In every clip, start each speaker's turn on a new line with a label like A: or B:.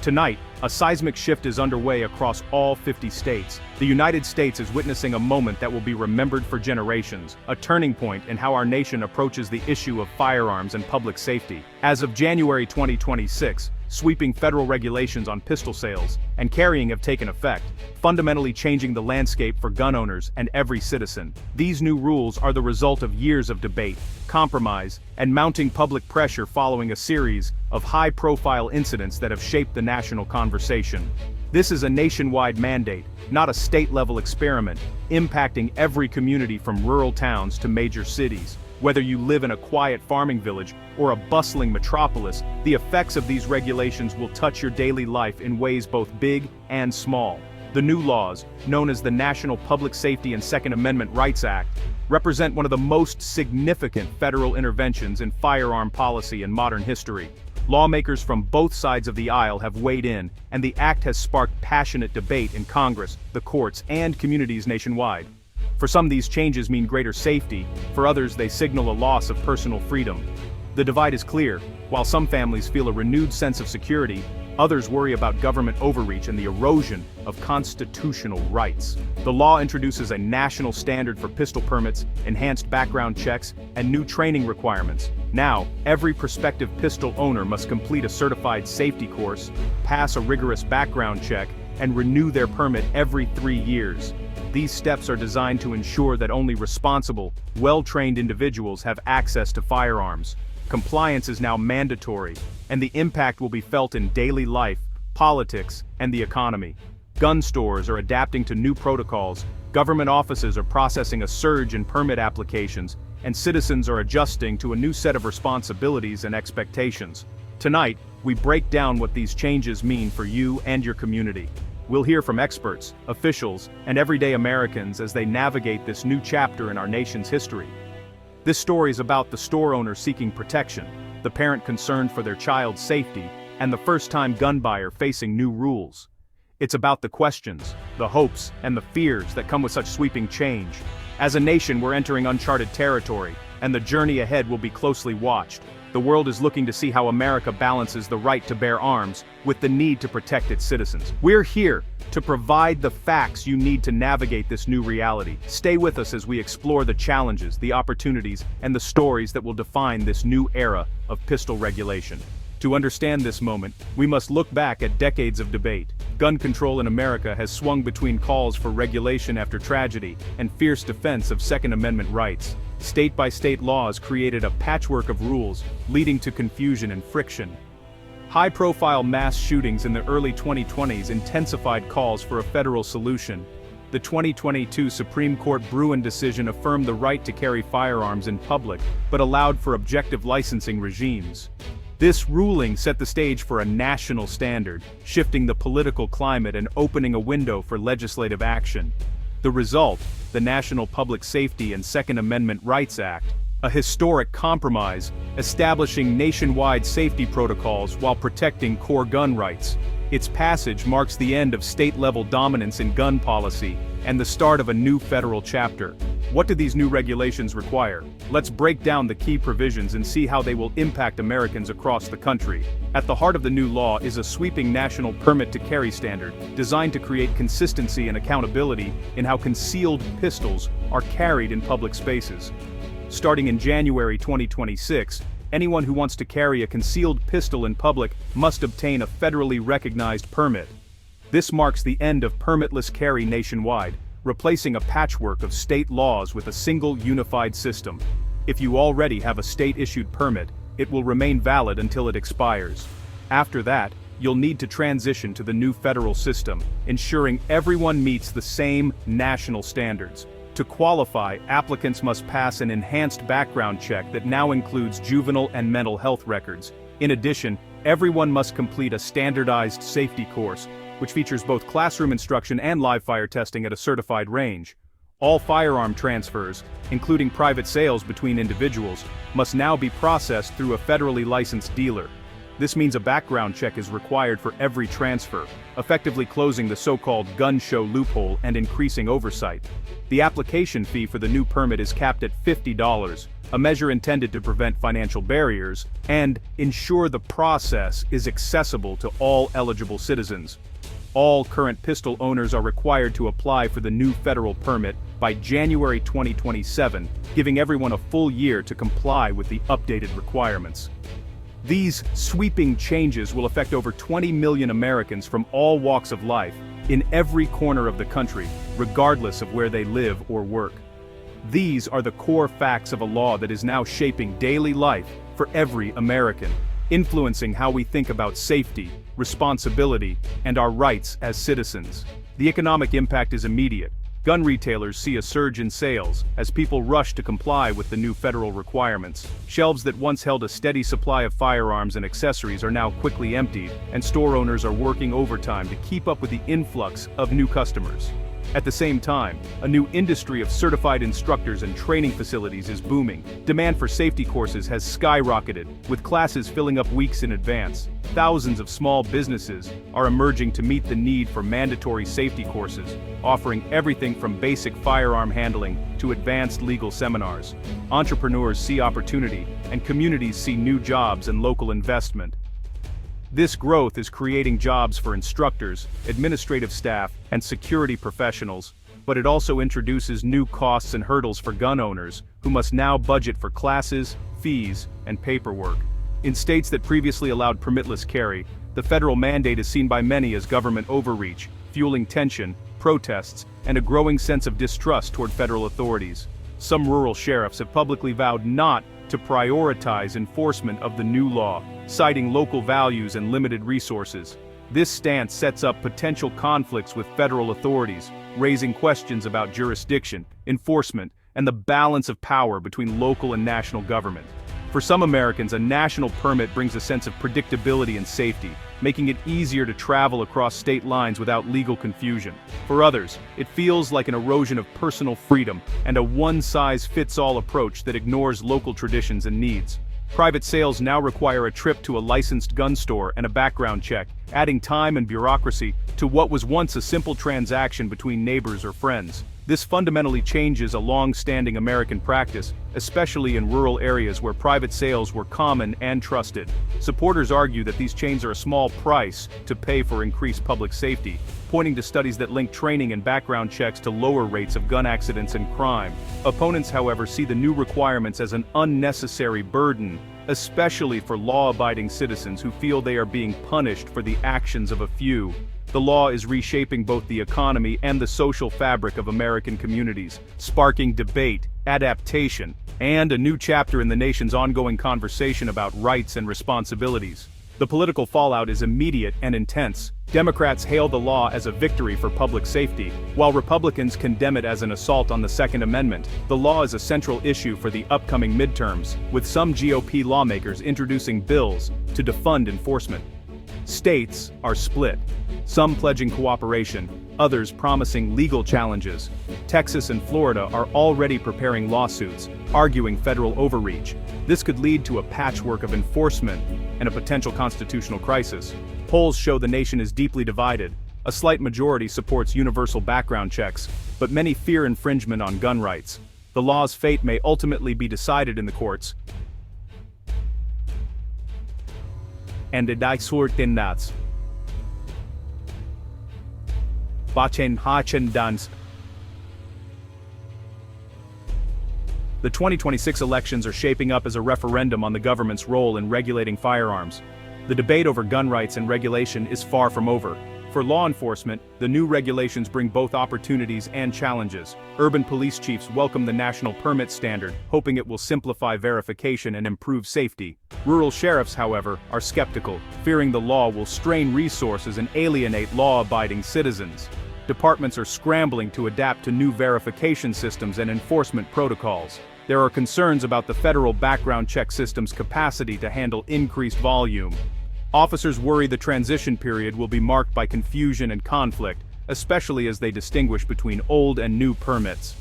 A: Tonight, a seismic shift is underway across all 50 states. The United States is witnessing a moment that will be remembered for generations, a turning point in how our nation approaches the issue of firearms and public safety. As of January 2026, sweeping federal regulations on pistol sales and carrying have taken effect, fundamentally changing the landscape for gun owners and every citizen. These new rules are the result of years of debate, compromise, and mounting public pressure following a series of high-profile incidents that have shaped the national conversation. This is a nationwide mandate, not a state-level experiment, impacting every community from rural towns to major cities. Whether you live in a quiet farming village or a bustling metropolis, the effects of these regulations will touch your daily life in ways both big and small. The new laws, known as the National Public Safety and Second Amendment Rights Act, represent one of the most significant federal interventions in firearm policy in modern history. Lawmakers from both sides of the aisle have weighed in, and the act has sparked passionate debate in Congress, the courts, and communities nationwide. For some, these changes mean greater safety; for others, they signal a loss of personal freedom. The divide is clear. While some families feel a renewed sense of security, others worry about government overreach and the erosion of constitutional rights. The law introduces a national standard for pistol permits, enhanced background checks, and new training requirements. Now, every prospective pistol owner must complete a certified safety course, pass a rigorous background check, and renew their permit every 3 years. These steps are designed to ensure that only responsible, well-trained individuals have access to firearms. Compliance is now mandatory, and the impact will be felt in daily life, politics, and the economy. Gun stores are adapting to new protocols, government offices are processing a surge in permit applications, and citizens are adjusting to a new set of responsibilities and expectations. Tonight, we break down what these changes mean for you and your community. We'll hear from experts, officials, and everyday Americans as they navigate this new chapter in our nation's history. This story is about the store owner seeking protection, the parent concerned for their child's safety, and the first-time gun buyer facing new rules. It's about the questions, the hopes, and the fears that come with such sweeping change. As a nation, we're entering uncharted territory, and the journey ahead will be closely watched. The world is looking to see how America balances the right to bear arms with the need to protect its citizens. We're here to provide the facts you need to navigate this new reality. Stay with us as we explore the challenges, the opportunities, and the stories that will define this new era of pistol regulation. To understand this moment, we must look back at decades of debate. Gun control in America has swung between calls for regulation after tragedy and fierce defense of Second Amendment rights. State-by-state laws created a patchwork of rules, leading to confusion and friction. High-profile mass shootings in the early 2020s intensified calls for a federal solution. The 2022 Supreme Court Bruin decision affirmed the right to carry firearms in public, but allowed for objective licensing regimes. This ruling set the stage for a national standard, shifting the political climate and opening a window for legislative action. The result, the National Public Safety and Second Amendment Rights Act, a historic compromise, establishing nationwide safety protocols while protecting core gun rights. Its passage marks the end of state-level dominance in gun policy and the start of a new federal chapter. What do these new regulations require? Let's break down the key provisions and see how they will impact Americans across the country. At the heart of the new law is a sweeping national permit-to-carry standard, designed to create consistency and accountability in how concealed pistols are carried in public spaces. Starting in January 2026, anyone who wants to carry a concealed pistol in public must obtain a federally recognized permit. This marks the end of permitless carry nationwide, replacing a patchwork of state laws with a single unified system. If you already have a state-issued permit, it will remain valid until it expires. After that, you'll need to transition to the new federal system, ensuring everyone meets the same national standards. To qualify, applicants must pass an enhanced background check that now includes juvenile and mental health records. In addition, everyone must complete a standardized safety course, which features both classroom instruction and live fire testing at a certified range. All firearm transfers, including private sales between individuals, must now be processed through a federally licensed dealer. This means a background check is required for every transfer, effectively closing the so-called gun show loophole and increasing oversight. The application fee for the new permit is capped at $50, a measure intended to prevent financial barriers and ensure the process is accessible to all eligible citizens. All current pistol owners are required to apply for the new federal permit by January 2027, giving everyone a full year to comply with the updated requirements. These sweeping changes will affect over 20 million Americans from all walks of life, in every corner of the country, regardless of where they live or work. These are the core facts of a law that is now shaping daily life for every American, influencing how we think about safety, responsibility, and our rights as citizens. The economic impact is immediate. Gun retailers see a surge in sales as people rush to comply with the new federal requirements. Shelves that once held a steady supply of firearms and accessories are now quickly emptied, and store owners are working overtime to keep up with the influx of new customers. At the same time, a new industry of certified instructors and training facilities is booming. Demand for safety courses has skyrocketed, with classes filling up weeks in advance. Thousands of small businesses are emerging to meet the need for mandatory safety courses, offering everything from basic firearm handling to advanced legal seminars. Entrepreneurs see opportunity, and communities see new jobs and local investment. This growth is creating jobs for instructors, administrative staff, and security professionals, but it also introduces new costs and hurdles for gun owners, who must now budget for classes, fees, and paperwork. In states that previously allowed permitless carry, the federal mandate is seen by many as government overreach, fueling tension, protests, and a growing sense of distrust toward federal authorities. Some rural sheriffs have publicly vowed not to prioritize enforcement of the new law, citing local values and limited resources. This stance sets up potential conflicts with federal authorities, raising questions about jurisdiction, enforcement, and the balance of power between local and national government. For some Americans, a national permit brings a sense of predictability and safety, making it easier to travel across state lines without legal confusion. For others, it feels like an erosion of personal freedom and a one-size-fits-all approach that ignores local traditions and needs. Private sales now require a trip to a licensed gun store and a background check, adding time and bureaucracy to what was once a simple transaction between neighbors or friends. This fundamentally changes a long-standing American practice, especially in rural areas where private sales were common and trusted. Supporters argue that these changes are a small price to pay for increased public safety, pointing to studies that link training and background checks to lower rates of gun accidents and crime. Opponents, however, see the new requirements as an unnecessary burden, especially for law-abiding citizens who feel they are being punished for the actions of a few. The law is reshaping both the economy and the social fabric of American communities, sparking debate, adaptation, and a new chapter in the nation's ongoing conversation about rights and responsibilities. The political fallout is immediate and intense. Democrats hail the law as a victory for public safety, while Republicans condemn it as an assault on the Second Amendment. The law is a central issue for the upcoming midterms, with some GOP lawmakers introducing bills to defund enforcement. States are split, some pledging cooperation, others promising legal challenges. Texas and Florida are already preparing lawsuits, arguing federal overreach. This could lead to a patchwork of enforcement and a potential constitutional crisis. Polls show the nation is deeply divided. A slight majority supports universal background checks, but many fear infringement on gun rights. The law's fate may ultimately be decided in the courts. And the dance. The 2026 elections are shaping up as a referendum on the government's role in regulating firearms. The debate over gun rights and regulation is far from over. For law enforcement, the new regulations bring both opportunities and challenges. Urban police chiefs welcome the national permit standard, hoping it will simplify verification and improve safety. Rural sheriffs, however, are skeptical, fearing the law will strain resources and alienate law-abiding citizens. Departments are scrambling to adapt to new verification systems and enforcement protocols. There are concerns about the federal background check system's capacity to handle increased volume. Officers worry the transition period will be marked by confusion and conflict, especially as they distinguish between old and new permits.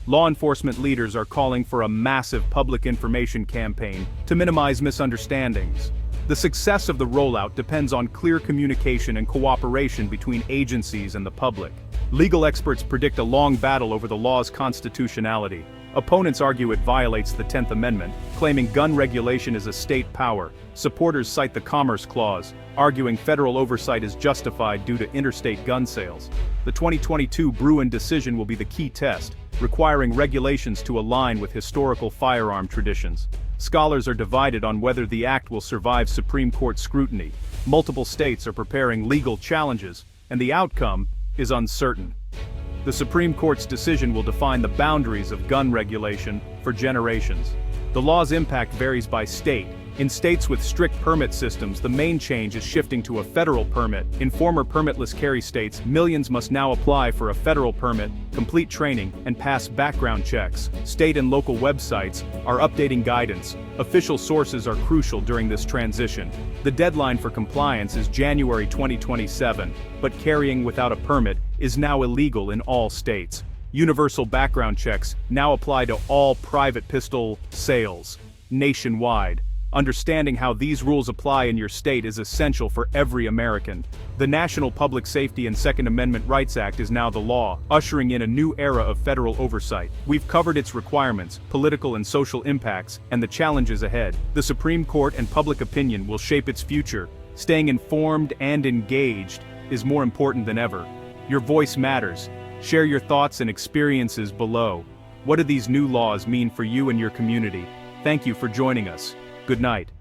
A: Law enforcement leaders are calling for a massive public information campaign to minimize misunderstandings. The success of the rollout depends on clear communication and cooperation between agencies and the public. Legal experts predict a long battle over the law's constitutionality. Opponents argue it violates the 10th Amendment, claiming gun regulation is a state power. Supporters cite the Commerce Clause, arguing federal oversight is justified due to interstate gun sales. The 2022 Bruin decision will be the key test, requiring regulations to align with historical firearm traditions. Scholars are divided on whether the act will survive Supreme Court scrutiny. Multiple states are preparing legal challenges, and the outcome is uncertain. The Supreme Court's decision will define the boundaries of gun regulation for generations. The law's impact varies by state. In states with strict permit systems, the main change is shifting to a federal permit. In former permitless carry states, millions must now apply for a federal permit, complete training, and pass background checks. State and local websites are updating guidance. Official sources are crucial during this transition. The deadline for compliance is January 2027, but carrying without a permit is now illegal in all states. Universal background checks now apply to all private pistol sales nationwide. Understanding how these rules apply in your state is essential for every American. The National Public Safety and Second Amendment Rights Act is now the law, ushering in a new era of federal oversight. We've covered its requirements, political and social impacts, and the challenges ahead. The Supreme Court and public opinion will shape its future. Staying informed and engaged is more important than ever. Your voice matters. Share your thoughts and experiences below. What do these new laws mean for you and your community? Thank you for joining us. Good night.